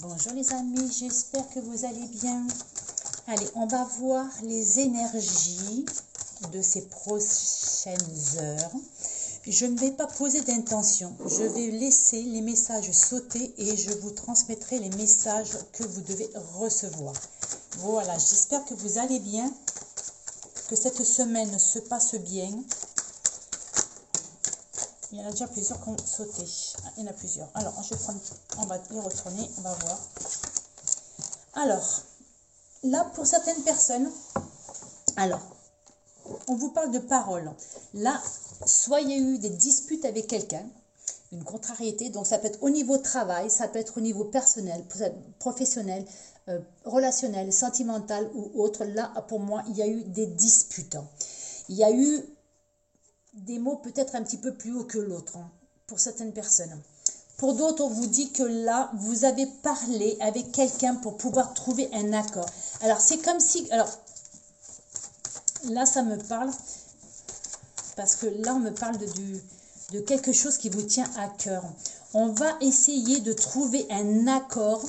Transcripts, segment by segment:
Bonjour les amis, j'espère que vous allez bien. Allez, on va voir les énergies de ces prochaines heures. Je ne vais pas poser d'intention, je vais laisser les messages sauter et je vous transmettrai les messages que vous devez recevoir. Voilà, j'espère que vous allez bien, que cette semaine se passe bien. Il y en a déjà plusieurs qui ont sauté. Il y en a plusieurs. Alors, je vais prendre, on va y retourner, on va voir. Alors, là, pour certaines personnes, alors, on vous parle de paroles. Là, soit il y a eu des disputes avec quelqu'un, une contrariété, donc ça peut être au niveau travail, ça peut être au niveau personnel, professionnel, relationnel, sentimental ou autre. Là, pour moi, il y a eu des disputes. Il y a eu des mots peut-être un petit peu plus haut que l'autre, pour certaines personnes. Pour d'autres, on vous dit que là, vous avez parlé avec quelqu'un pour pouvoir trouver un accord. Alors, c'est comme si... Alors, là, ça me parle, parce que là, on me parle de quelque chose qui vous tient à cœur. On va essayer de trouver un accord.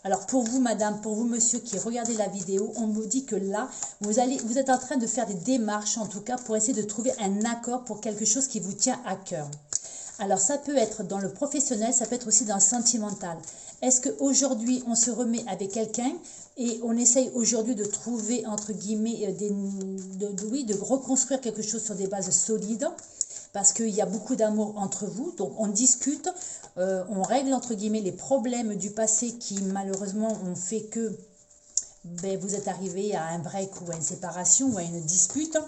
Alors, pour vous, madame, pour vous, monsieur, qui regardez la vidéo, on vous dit que là, vous êtes en train de faire des démarches, en tout cas, pour essayer de trouver un accord pour quelque chose qui vous tient à cœur. Alors, ça peut être dans le professionnel, ça peut être aussi dans le sentimental. Est-ce qu'aujourd'hui, on se remet avec quelqu'un et on essaye aujourd'hui de trouver, entre guillemets, de reconstruire quelque chose sur des bases solides parce qu'il y a beaucoup d'amour entre vous, donc on discute, on règle, entre guillemets, les problèmes du passé qui, malheureusement, ont fait que vous êtes arrivé à un break ou à une séparation ou à une dispute.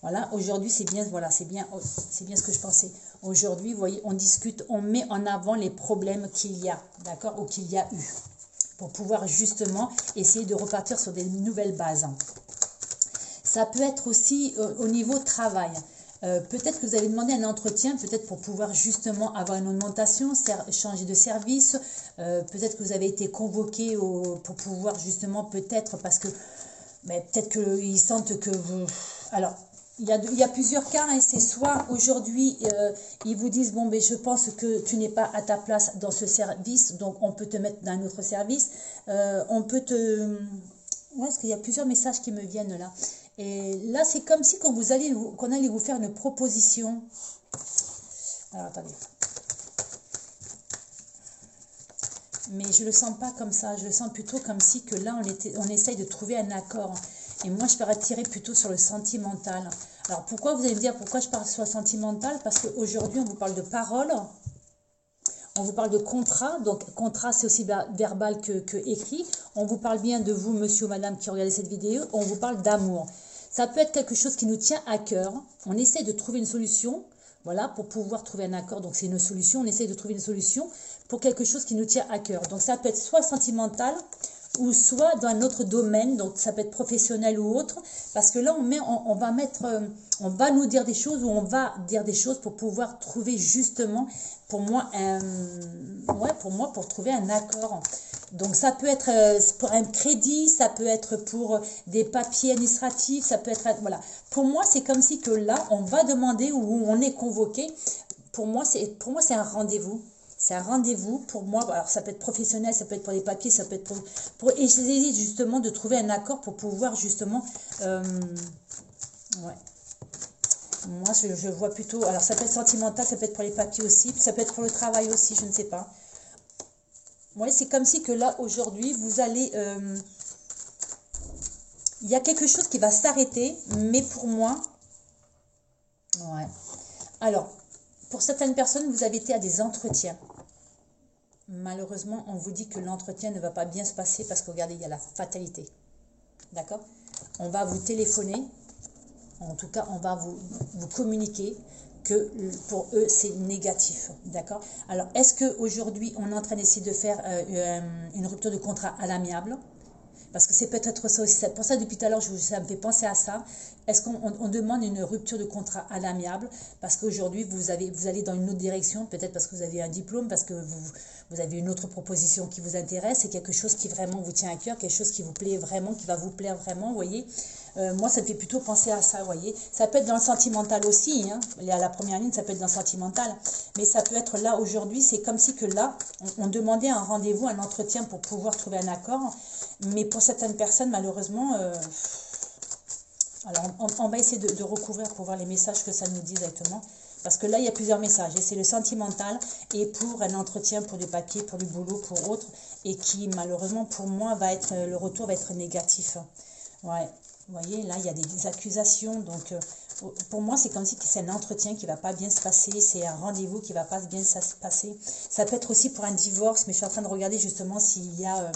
Voilà, aujourd'hui, c'est bien, voilà, c'est bien ce que je pensais. Aujourd'hui, vous voyez, on discute, on met en avant les problèmes qu'il y a, d'accord, ou qu'il y a eu, pour pouvoir justement essayer de repartir sur des nouvelles bases. Ça peut être aussi au niveau travail. Peut-être que vous avez demandé un entretien, peut-être pour pouvoir justement avoir une augmentation, changer de service. Peut-être que vous avez été convoqué pour pouvoir justement, peut-être, parce que peut-être qu'ils sentent que vous... Alors, il y a plusieurs cas, hein. C'est soit aujourd'hui, ils vous disent, bon, je pense que tu n'es pas à ta place dans ce service, donc on peut te mettre dans un autre service. On peut te... Ouais, parce qu'il y a plusieurs messages qui me viennent là. Et là, c'est comme si qu'on allait vous faire une proposition. Alors, attendez. Mais je ne le sens pas comme ça. Je le sens plutôt comme si que là, on essaye de trouver un accord. Et moi, je pourrais tirer plutôt sur le sentimental. Alors, pourquoi vous allez me dire pourquoi je parle sur le sentimental? Parce qu'aujourd'hui, on vous parle de paroles. On vous parle de contrat. Donc, contrat, c'est aussi verbal que écrit. On vous parle bien de vous, monsieur ou madame, qui regardez cette vidéo. On vous parle d'amour. Ça peut être quelque chose qui nous tient à cœur. On essaie de trouver une solution. Voilà, pour pouvoir trouver un accord. Donc, c'est une solution. On essaie de trouver une solution pour quelque chose qui nous tient à cœur. Donc, ça peut être soit sentimental ou soit dans un autre domaine. Donc, ça peut être professionnel ou autre. Parce que là, on va nous dire des choses ou on va dire des choses pour pouvoir trouver justement, pour moi, pour trouver un accord. Donc, ça peut être pour un crédit, ça peut être pour des papiers administratifs, ça peut être... Voilà. Pour moi, c'est comme si que là, on va demander ou on est convoqué. Pour moi, c'est un rendez-vous. C'est un rendez-vous pour moi. Alors, ça peut être professionnel, ça peut être pour les papiers, ça peut être pour essayer justement de trouver un accord pour pouvoir justement... ouais. Moi, je vois plutôt... Alors, ça peut être sentimental, ça peut être pour les papiers aussi, ça peut être pour le travail aussi, je ne sais pas. Ouais, c'est comme si que là, aujourd'hui, vous allez... il y a quelque chose qui va s'arrêter, mais pour moi... Ouais. Alors, pour certaines personnes, vous avez été à des entretiens. Malheureusement, on vous dit que l'entretien ne va pas bien se passer parce que, regardez, il y a la fatalité. D'accord? On va vous téléphoner. En tout cas, on va vous communiquer que pour eux, c'est négatif. D'accord? Alors, est-ce qu'aujourd'hui, on est en train d'essayer de faire une rupture de contrat à l'amiable? Parce que c'est peut-être ça aussi. C'est pour ça, depuis tout à l'heure, ça me fait penser à ça. Est-ce qu'on demande une rupture de contrat à l'amiable? Parce qu'aujourd'hui, vous allez dans une autre direction. Peut-être parce que vous avez un diplôme, parce que vous avez une autre proposition qui vous intéresse, c'est quelque chose qui vraiment vous tient à cœur, quelque chose qui vous plaît vraiment, qui va vous plaire vraiment, vous voyez. Moi, ça me fait plutôt penser à ça, vous voyez. Ça peut être dans le sentimental aussi, hein. À la première ligne, ça peut être dans le sentimental. Mais ça peut être là, aujourd'hui, c'est comme si que là, on demandait un rendez-vous, un entretien pour pouvoir trouver un accord. Mais pour certaines personnes, malheureusement, alors on va essayer de recouvrir pour voir les messages que ça nous dit exactement. Parce que là, il y a plusieurs messages. Et c'est le sentimental et pour un entretien, pour du papier, pour du boulot, pour autre. Et qui, malheureusement, pour moi, le retour va être négatif. Ouais. Vous voyez, là, il y a des accusations. Donc, pour moi, c'est comme si c'est un entretien qui ne va pas bien se passer. C'est un rendez-vous qui ne va pas bien se passer. Ça peut être aussi pour un divorce. Mais je suis en train de regarder justement s'il y a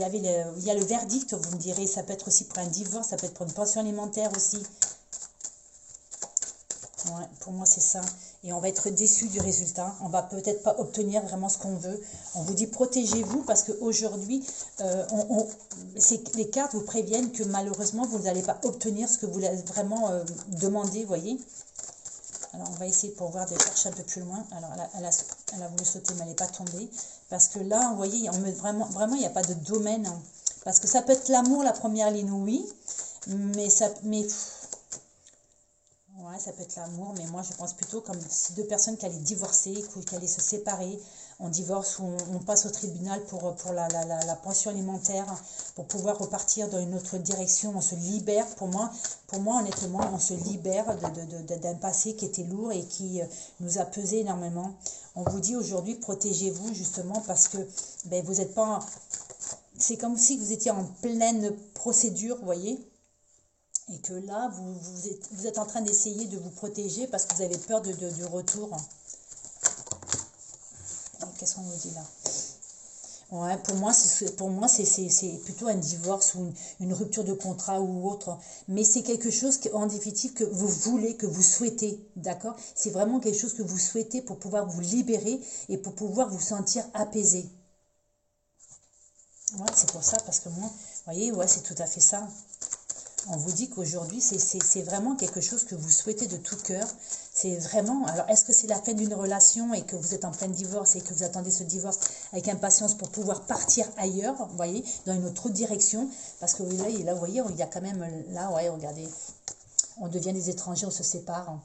le verdict, vous me direz. Ça peut être aussi pour un divorce. Ça peut être pour une pension alimentaire aussi. Ouais, pour moi, c'est ça. Et on va être déçu du résultat. On va peut-être pas obtenir vraiment ce qu'on veut. On vous dit protégez-vous parce qu'aujourd'hui, les cartes vous préviennent que malheureusement, vous n'allez pas obtenir ce que vous vraiment demandé, vous voyez. Alors, on va essayer pour voir des chercher un peu plus loin. Alors, elle a voulu sauter, mais elle n'est pas tombée. Parce que là, vous voyez, vraiment, il n'y a pas de domaine. Hein. Parce que ça peut être l'amour, la première ligne, oui. Ouais, ça peut être l'amour, mais moi je pense plutôt comme si deux personnes qui allaient divorcer, qui allaient se séparer, on divorce ou on passe au tribunal pour la pension alimentaire, pour pouvoir repartir dans une autre direction, on se libère, pour moi honnêtement, on se libère d'un passé qui était lourd et qui nous a pesé énormément. On vous dit aujourd'hui, protégez-vous justement parce que ben, vous n'êtes pas... C'est comme si vous étiez en pleine procédure, vous voyez. Et que là, vous êtes en train d'essayer de vous protéger parce que vous avez peur du retour. Qu'est-ce qu'on nous dit là? Ouais, pour moi, c'est plutôt un divorce ou une rupture de contrat ou autre. Mais c'est quelque chose en définitive que vous voulez, que vous souhaitez, d'accord? C'est vraiment quelque chose que vous souhaitez pour pouvoir vous libérer et pour pouvoir vous sentir apaisé. Ouais, c'est pour ça, parce que moi, vous voyez, ouais, c'est tout à fait ça. On vous dit qu'aujourd'hui, c'est vraiment quelque chose que vous souhaitez de tout cœur. C'est vraiment... Alors, est-ce que c'est la fin d'une relation et que vous êtes en plein divorce et que vous attendez ce divorce avec impatience pour pouvoir partir ailleurs, vous voyez, dans une autre direction? Parce que là, vous voyez, il y a quand même... Là, ouais, regardez, on devient des étrangers, on se sépare.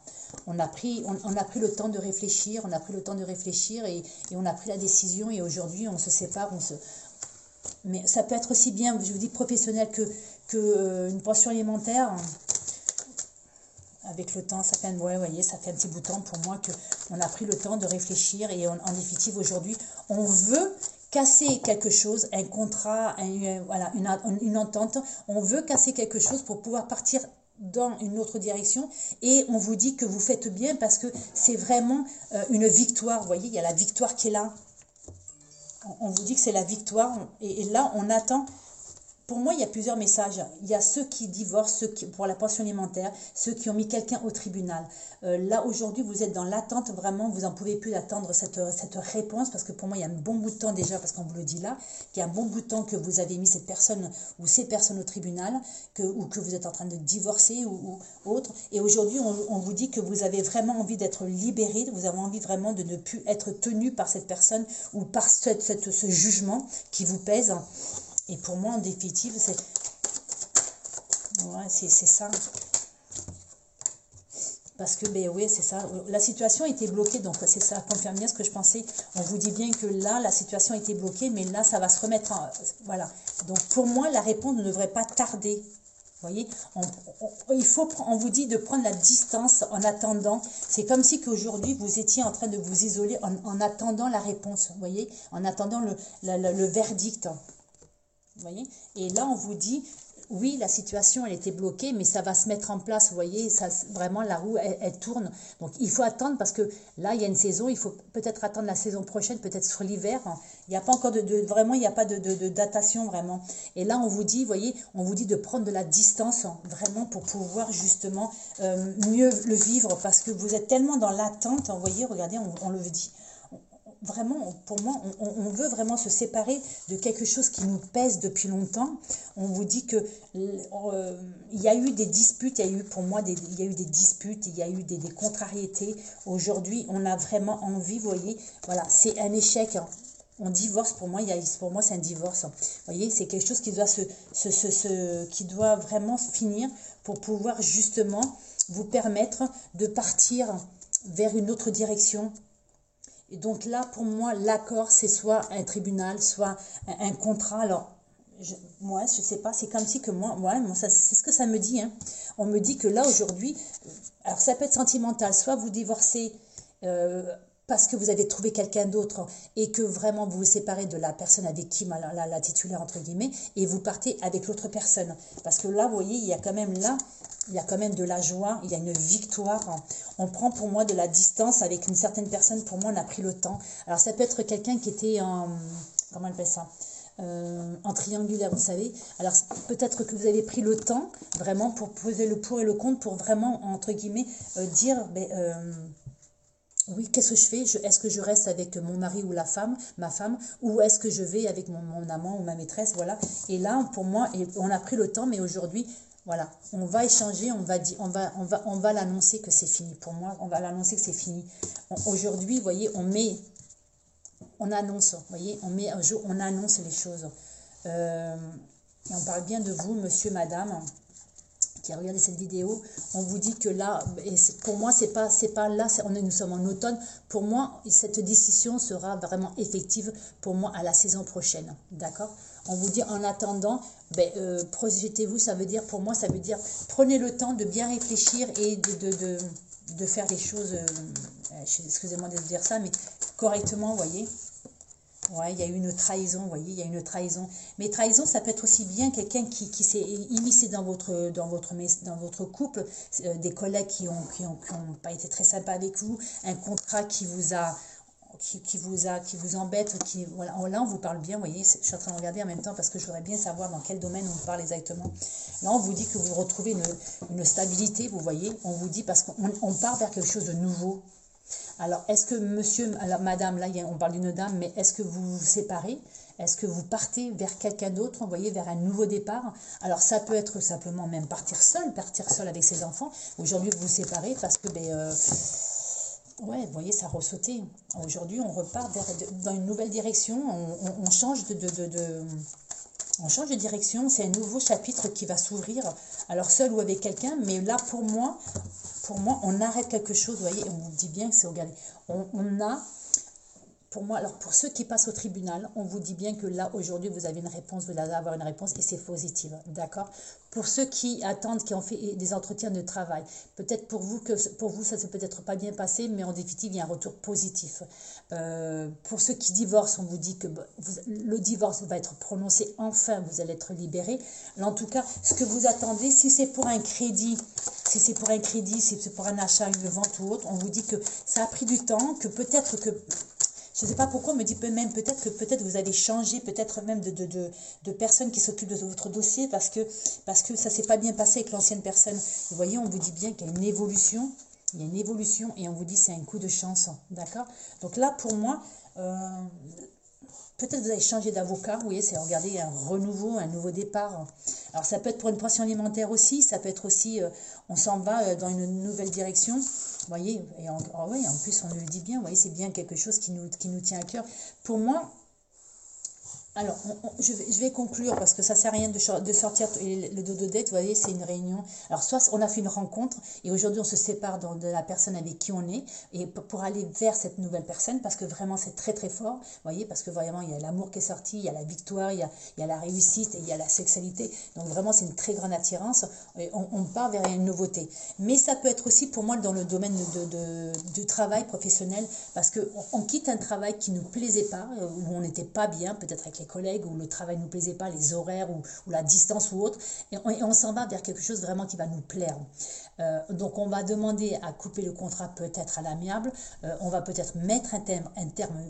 On a pris le temps de réfléchir, et on a pris la décision et aujourd'hui, on se sépare, Mais ça peut être aussi bien, je vous dis, professionnel que une pension alimentaire. Avec le temps, ça fait, ouais, voyez, ça fait un petit bout de temps pour moi qu'on a pris le temps de réfléchir et en définitive, aujourd'hui, on veut casser quelque chose, un contrat, voilà, une entente. On veut casser quelque chose pour pouvoir partir dans une autre direction et on vous dit que vous faites bien parce que c'est vraiment une victoire. Vous voyez, il y a la victoire qui est là. On vous dit que c'est la victoire et là, on attend. Pour moi, il y a plusieurs messages. Il y a ceux qui divorcent, pour la pension alimentaire, ceux qui ont mis quelqu'un au tribunal. Là, aujourd'hui, vous êtes dans l'attente, vraiment, vous n'en pouvez plus d'attendre cette réponse, parce que pour moi, il y a un bon bout de temps déjà, parce qu'on vous le dit là, qu'il y a un bon bout de temps que vous avez mis cette personne ou ces personnes au tribunal, ou que vous êtes en train de divorcer ou autre. Et aujourd'hui, on vous dit que vous avez vraiment envie d'être libéré, vous avez envie vraiment de ne plus être tenu par cette personne ou par ce jugement qui vous pèse. Et pour moi, en définitive, c'est ça. Parce que, ben oui, c'est ça. La situation était bloquée, donc c'est ça, confirme bien ce que je pensais. On vous dit bien que là, la situation était bloquée, mais là, ça va se remettre en... Voilà. Donc, pour moi, la réponse ne devrait pas tarder. Vous voyez, on vous dit de prendre la distance en attendant. C'est comme si qu'aujourd'hui, vous étiez en train de vous isoler en attendant la réponse. Vous voyez, en attendant le verdict. Vous voyez, et là on vous dit oui, la situation elle était bloquée, mais ça va se mettre en place. Vous voyez, ça, vraiment la roue elle tourne, donc il faut attendre parce que là il y a une saison, il faut peut-être attendre la saison prochaine, peut-être sur l'hiver. Il n'y a pas encore vraiment, il n'y a pas de datation vraiment. Et là on vous dit, vous voyez, on vous dit de prendre de la distance vraiment pour pouvoir justement mieux le vivre, parce que vous êtes tellement dans l'attente. Vous voyez, regardez, on le dit. vraiment, pour moi, on veut vraiment se séparer de quelque chose qui nous pèse depuis longtemps. On vous dit que il y a eu des disputes, il y a eu pour moi il y a eu des disputes, il y a eu des contrariétés. Aujourd'hui, on a vraiment envie, vous voyez, voilà, c'est un échec. Hein. On divorce, pour moi, pour moi c'est un divorce. Vous voyez, c'est quelque chose qui doit, qui doit vraiment finir pour pouvoir justement vous permettre de partir vers une autre direction. Et donc là, pour moi, l'accord, c'est soit un tribunal, soit un contrat. Alors, moi, je sais pas, c'est comme si que moi c'est ce que ça me dit. Hein. On me dit que là, aujourd'hui, alors ça peut être sentimental, soit vous divorcez parce que vous avez trouvé quelqu'un d'autre et que vraiment vous vous séparez de la personne avec qui, la titulaire entre guillemets, et vous partez avec l'autre personne. Parce que là, vous voyez, il y a quand même là, il y a quand même de la joie, il y a une victoire. On prend pour moi de la distance avec une certaine personne. Pour moi, on a pris le temps. Alors, ça peut être quelqu'un qui était en... Comment on appelle ça en triangulaire, vous savez. Alors, peut-être que vous avez pris le temps, vraiment, pour poser le pour et le contre, pour vraiment, entre guillemets, dire... oui, qu'est-ce que je fais? Est-ce que je reste avec mon mari ou ma femme, ou est-ce que je vais avec mon amant ou ma maîtresse, voilà. Et là, pour moi, on a pris le temps, mais aujourd'hui, voilà, on va échanger, on va l'annoncer que c'est fini. Pour moi, on va l'annoncer que c'est fini. Aujourd'hui, vous voyez, on annonce, vous voyez, on annonce les choses. Et on parle bien de vous, monsieur, madame, qui a regardé cette vidéo. On vous dit que là, et pour moi, c'est pas là, nous sommes en automne. Pour moi, cette décision sera vraiment effective pour moi à la saison prochaine. D'accord? On vous dit en attendant, projetez-vous, ça veut dire, pour moi, ça veut dire, prenez le temps de bien réfléchir et de faire les choses, excusez-moi de dire ça, mais correctement, vous voyez. Ouais, il y a eu une trahison, vous voyez, il y a une trahison. Mais trahison, ça peut être aussi bien quelqu'un qui s'est immiscé dans votre couple, des collègues qui ont pas été très sympas avec vous, un contrat qui vous embête, voilà, là on vous parle bien, vous voyez, je suis en train de regarder en même temps parce que je voudrais bien savoir dans quel domaine on parle exactement. Là on vous dit que vous retrouvez une stabilité, vous voyez, on vous dit parce qu'on part vers quelque chose de nouveau. Alors, est-ce que monsieur, alors madame, là on parle d'une dame, mais est-ce que vous vous séparez? Est-ce que vous partez vers quelqu'un d'autre, vous voyez, vers un nouveau départ? Alors, ça peut être simplement même partir seul avec ses enfants. Aujourd'hui, vous vous séparez parce que, ouais, vous voyez, ça a ressauté. Aujourd'hui, on repart dans une nouvelle direction, on change on change de direction, c'est un nouveau chapitre qui va s'ouvrir. Alors, seul ou avec quelqu'un, mais là, pour moi, on arrête quelque chose, vous voyez, on vous dit bien que c'est, regardez, pour moi, alors pour ceux qui passent au tribunal, on vous dit bien que là, aujourd'hui, vous avez une réponse, vous allez avoir une réponse et c'est positif, d'accord? Pour ceux qui attendent, qui ont fait des entretiens de travail, peut-être pour vous, ça ne s'est peut-être pas bien passé, mais en définitive, il y a un retour positif. Pour ceux qui divorcent, on vous dit que le divorce va être prononcé, enfin, vous allez être libéré. En tout cas, ce que vous attendez, si c'est pour un crédit, si c'est pour un achat, une vente ou autre, on vous dit que ça a pris du temps, que peut-être que... Je ne sais pas pourquoi, on me dit même peut-être vous avez changé, peut-être même de personnes qui s'occupent de votre dossier parce que ça ne s'est pas bien passé avec l'ancienne personne. Vous voyez, on vous dit bien qu'il y a une évolution, et on vous dit c'est un coup de chance, d'accord? Donc là, pour moi, peut-être vous avez changé d'avocat, vous voyez, c'est regarder un renouveau, un nouveau départ. Alors ça peut être pour une pension alimentaire aussi, ça peut être aussi, on s'en va dans une nouvelle direction. Vous voyez, et en plus on nous le dit bien, vous voyez, c'est bien quelque chose qui nous tient à cœur. Pour moi, alors je vais conclure parce que ça ne sert à rien de sortir le dos de dette, vous voyez, c'est une réunion. Alors soit on a fait une rencontre et aujourd'hui on se sépare de la personne avec qui on est et pour aller vers cette nouvelle personne parce que vraiment c'est très très fort, vous voyez, parce que vraiment il y a l'amour qui est sorti, il y a la victoire, il y a la réussite et il y a la sexualité. Donc vraiment c'est une très grande attirance et on part vers une nouveauté. Mais ça peut être aussi pour moi dans le domaine du travail professionnel parce qu'on quitte un travail qui ne nous plaisait pas, où on n'était pas bien, peut-être avec les collègues, où le travail ne nous plaisait pas, les horaires ou la distance ou autre, et on s'en va vers quelque chose vraiment qui va nous plaire. Donc on va demander à couper le contrat peut-être à l'amiable, on va peut-être mettre un terme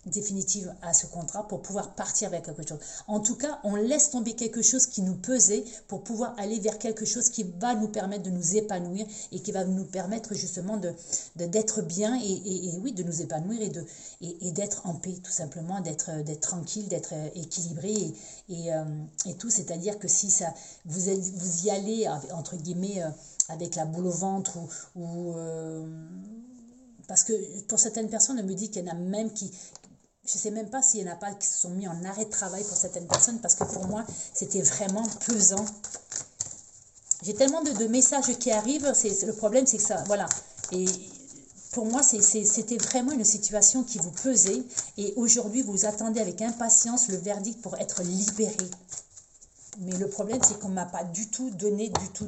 définitive à ce contrat pour pouvoir partir vers quelque chose. En tout cas, on laisse tomber quelque chose qui nous pesait pour pouvoir aller vers quelque chose qui va nous permettre de nous épanouir et qui va nous permettre justement d'être bien et oui, de nous épanouir et d'être en paix, tout simplement, d'être tranquille, d'être équilibré et tout. C'est-à-dire que si ça, vous y allez, entre guillemets, avec la boule au ventre parce que pour certaines personnes, on me dit qu'il y en a même qui... Je ne sais même pas s'il n'y en a pas qui se sont mis en arrêt de travail pour certaines personnes, parce que pour moi, c'était vraiment pesant. J'ai tellement de messages qui arrivent, le problème, c'est que ça... Voilà. Et pour moi, c'était vraiment une situation qui vous pesait, et aujourd'hui, vous attendez avec impatience le verdict pour être libéré. Mais le problème, c'est qu'on ne m'a pas du tout donné, du tout.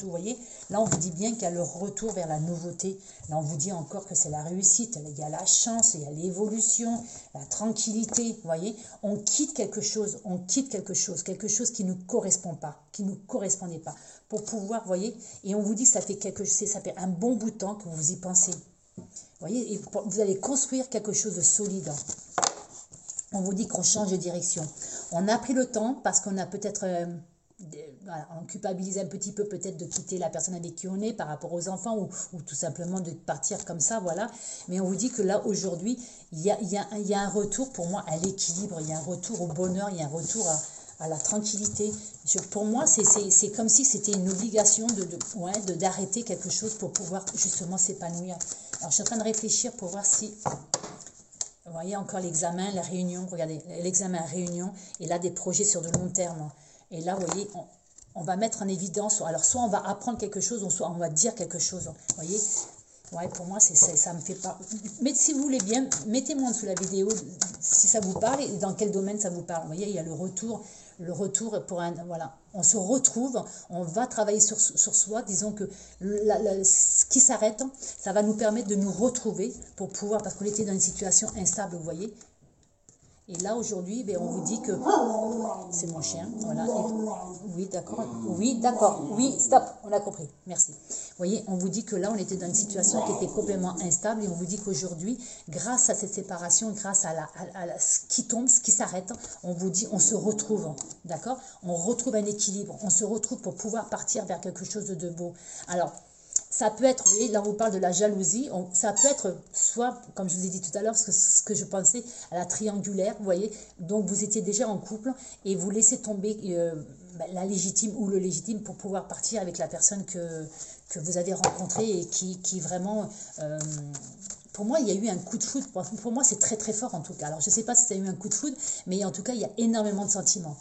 Vous voyez, là, on vous dit bien qu'il y a le retour vers la nouveauté. Là, on vous dit encore que c'est la réussite. Il y a la chance, il y a l'évolution, la tranquillité. Vous voyez, on quitte quelque chose quelque chose qui ne correspond pas, qui ne correspondait pas. Pour pouvoir, vous voyez, et on vous dit que ça fait un bon bout de temps que vous y pensez. Vous voyez, et vous allez construire quelque chose de solide. On vous dit qu'on change de direction. On a pris le temps parce qu'on a peut-être, voilà, on culpabilise un petit peu peut-être de quitter la personne avec qui on est par rapport aux enfants ou tout simplement de partir comme ça, voilà. Mais on vous dit que là, aujourd'hui, il y a un retour pour moi à l'équilibre, il y a un retour au bonheur, il y a un retour à la tranquillité. Pour moi, c'est comme si c'était une obligation d'arrêter quelque chose pour pouvoir justement s'épanouir. Alors, je suis en train de réfléchir pour voir si... Vous voyez encore l'examen, la réunion, regardez, l'examen réunion, et là des projets sur de long terme. Et là, vous voyez, on va mettre en évidence, alors soit on va apprendre quelque chose, ou soit on va dire quelque chose. Vous voyez, ouais, pour moi, ça me fait pas... Mais si vous voulez bien, mettez-moi en dessous la vidéo si ça vous parle et dans quel domaine ça vous parle. Vous voyez, il y a le retour pour un... Voilà, on se retrouve, on va travailler sur soi. Disons que ce qui s'arrête, ça va nous permettre de nous retrouver pour pouvoir... Parce qu'on était dans une situation instable, vous voyez. Et là, aujourd'hui, ben, on vous dit que... C'est mon chien, voilà. Oui, d'accord. Oui, d'accord. Oui, stop, on a compris. Merci. Vous voyez, on vous dit que là, on était dans une situation qui était complètement instable et on vous dit qu'aujourd'hui, grâce à cette séparation, grâce à ce qui tombe, ce qui s'arrête, on vous dit, on se retrouve, d'accord? On retrouve un équilibre, on se retrouve pour pouvoir partir vers quelque chose de beau. Alors, ça peut être, vous voyez, là on vous parle de la jalousie, ça peut être soit, comme je vous ai dit tout à l'heure, ce que je pensais à la triangulaire, vous voyez, donc vous étiez déjà en couple et vous laissez tomber la légitime ou le légitime pour pouvoir partir avec la personne que vous avez rencontrée et qui vraiment... pour moi, il y a eu un coup de foudre. Pour moi, c'est très très fort en tout cas. Alors, je ne sais pas si ça a eu un coup de foudre, mais en tout cas, il y a énormément de sentiments.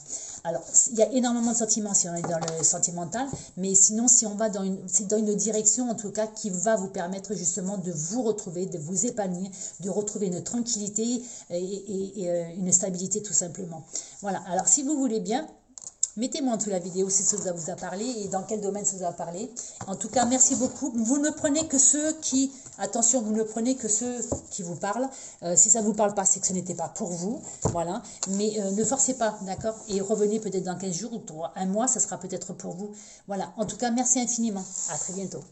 Alors, il y a énormément de sentiments si on est dans le sentimental, mais sinon, si on va c'est dans une direction en tout cas qui va vous permettre justement de vous retrouver, de vous épanouir, de retrouver une tranquillité et une stabilité tout simplement. Voilà. Alors, si vous voulez bien... Mettez-moi en dessous la vidéo si ça vous a parlé et dans quel domaine ça vous a parlé. En tout cas, merci beaucoup. Vous ne prenez que ceux qui... Attention, vous ne prenez que ceux qui vous parlent. Si ça ne vous parle pas, c'est que ce n'était pas pour vous. Voilà. Mais ne forcez pas, d'accord? Et revenez peut-être dans 15 jours ou un mois, ça sera peut-être pour vous. Voilà. En tout cas, merci infiniment. À très bientôt.